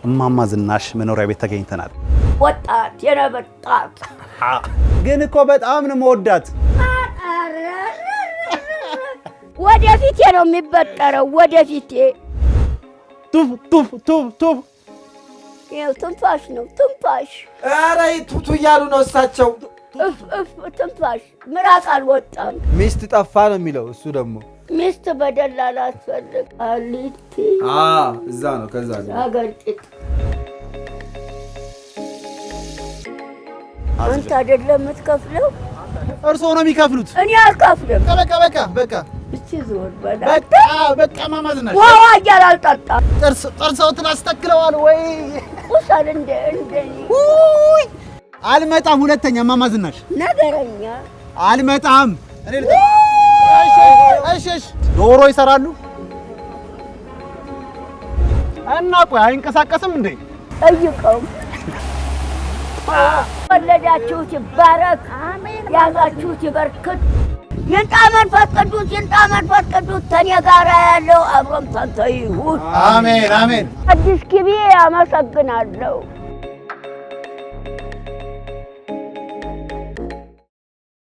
እማማ ዝናሽ መኖሪያ ቤት ተገኝተናል። ወጣት የነበጣት ግን እኮ በጣም ነው መወዳት። ወደፊቴ ነው የሚበጠረው ወደፊቴ። ቱፍ ቱፍ ቱፍ ቱፍ ይኸው ትንፋሽ ነው ትንፋሽ። ኧረ ቱቱ እያሉ ነው እሳቸው። እፍ ትንፋሽ ምራቅ አልወጣም። ሚስት ጠፋ ነው የሚለው እሱ ደግሞ። ሚስት በደላላ አስፈልጋለች። እዛ ነው ከዛ ነው አገር ቂጥ። አንተ አይደለም የምትከፍለው? እርስዎ ነው የሚከፍሉት። እኔ አልከፍልም። በቃ እስቲ ዞር በላ። በቃ እማማ ዝናሽ ዋዋ እያለ አልጠጣም። ጥርሰውትን አስተክለዋል ወይ? ቁሰል እንደ ውይ አልመጣም። ሁለተኛ እማማ ዝናሽ ነገረኛ አልመጣም። እሺ ዶሮ ይሰራሉ እና ቆይ አይንቀሳቀስም እንዴ? ጠይቀው። ወለዳችሁት ይባረክ፣ ያዛችሁት ይበርክት። ይንጣ መንፈስ ቅዱስ ተኔ ጋር ያለው አብሮም ታንተ ይሁን። አሜን። አዲስ ኪቢ አመሰግናለሁ።